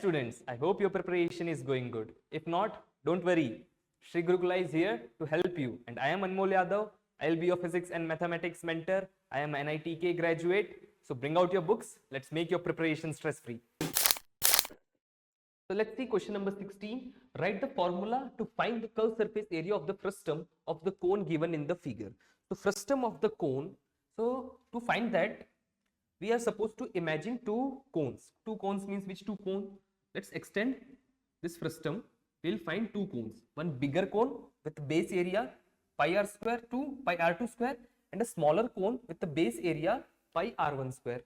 students, I hope your preparation is going good. If not, don't worry. Sri Gurukula is here to help you. And I am Anmol Yadav. I will be your physics and mathematics mentor. I am an NEET graduate. So bring out your books. Let's make your preparation stress-free. So let's see question number 16. Write the formula to find the curved surface area of the frustum of the cone given in the figure. So frustum of the cone. So to find that, we are supposed to imagine two cones. Two cones means which two cones? Let's extend this frustum. We'll find two cones. One bigger cone with base area pi r square to pi r2 square, and a smaller cone with the base area pi r1 square.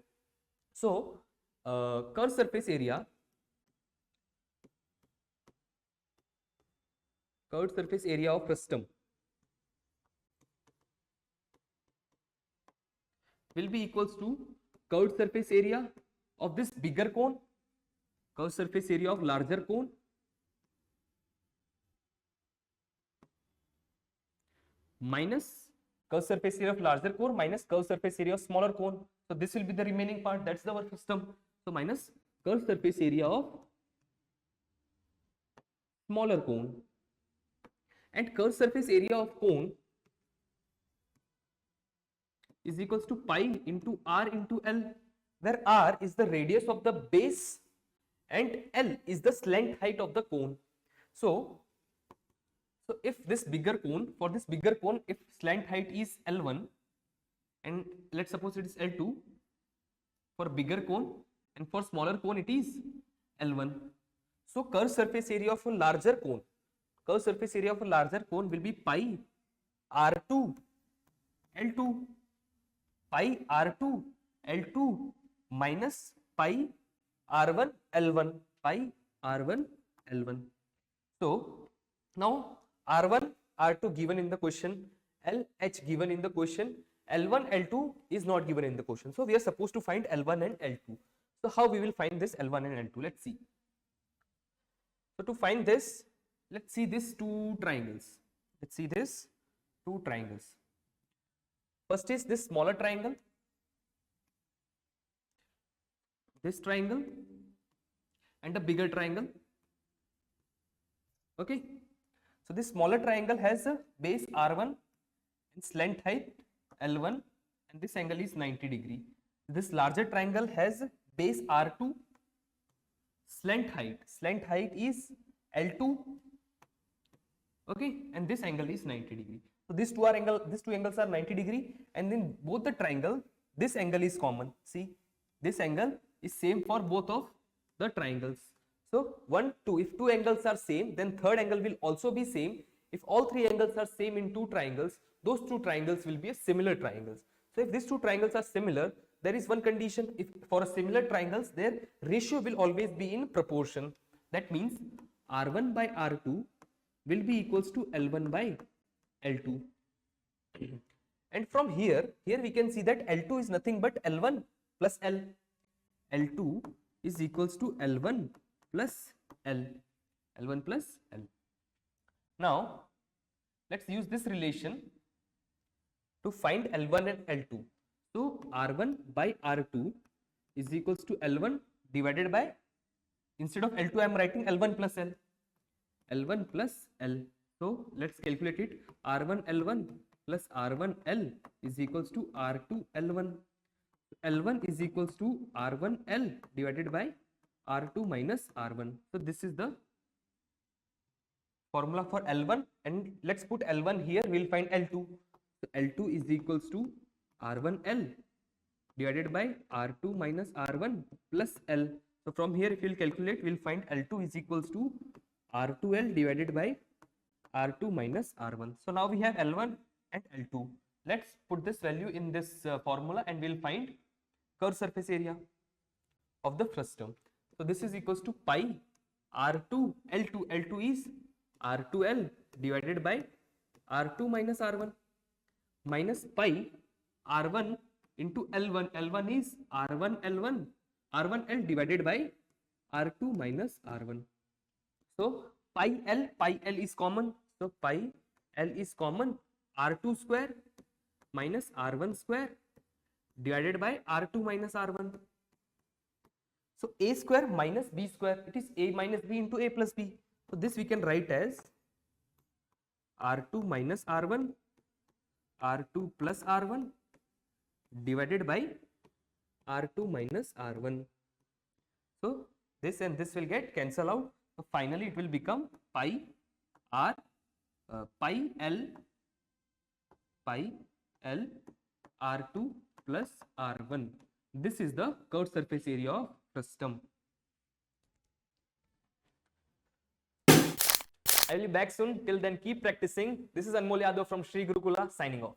So curved surface area of frustum will be equals to curved surface area of this bigger cone, curved surface area of larger cone, minus curved surface area of larger cone minus curved surface area of smaller cone. So this will be the remaining part. That's our frustum. So minus curved surface area of smaller cone, and curved surface area of cone is equals to pi into r into L, where r is the radius of the base and L is the slant height of the cone. So if this bigger cone, for this bigger cone, if slant height is L1 and let's suppose it is L2 for bigger cone, and for smaller cone it is L1. So curved surface area of a larger cone, will be pi r2 L2, pi r2 L2 minus pi r1 L1, So now r1 r2 given in the question, LH given in the question, L1 L2 is not given in the question. So we are supposed to find L1 and L2. So how we will find this L1 and L2? Let's see. So to find this, let's see these two triangles. First is this smaller triangle, this triangle, and a bigger triangle. Okay. So this smaller triangle has a base R1 and slant height L1, and this angle is 90 degree. This larger triangle has base R2, slant height is L2. Okay, and this angle is 90 degree. So these two angles are 90 degree, and then both the triangle, this angle is common. See, this angle is same for both of the triangles. So 1, 2, if two angles are same, then third angle will also be same. If all three angles are same in two triangles, those two triangles will be a similar triangles. So if these two triangles are similar, there is one condition. If for a similar triangles, their ratio will always be in proportion. That means R1 by R2 will be equals to L1 by L2. And from here we can see that L2 is nothing but L1 plus L. L2 is equals to L1 plus L. Now let's use this relation to find L1 and L2. So R1 by R2 is equals to L1 divided by, instead of L2 I am writing L1 plus L. So let's calculate it. R1 L1 plus R1 L is equals to R2 L1. L1 is equals to R1 L divided by R2 minus R1. So this is the formula for L1, and let's put L1 here, we will find L2. So L2 is equals to R1 L divided by R2 minus R1 plus L. So from here if we will calculate, we will find L2 is equals to R2L divided by R2 minus R1. So now we have L1 and L2. Let's put this value in this formula, and we will find curved surface area of the frustum. So this is equals to pi R2 L2. L2 is R2L divided by R2 minus R1 minus pi R1 into L1. L1 is R1 L divided by R2 minus R1. So pi L is common. So pi L is common. R2 square minus R1 square divided by R2 minus R1. So a square minus b square, it is a minus b into a plus b. So this we can write as r2 minus r1, r2 plus r1 divided by r2 minus r1. So this and this will get cancel out. So finally it will become pi r pi l r2 plus r1. This is the curved surface area of frustum. I will be back soon. Till then, keep practicing. This is Anmol Yadav from Sri Gurukula signing off.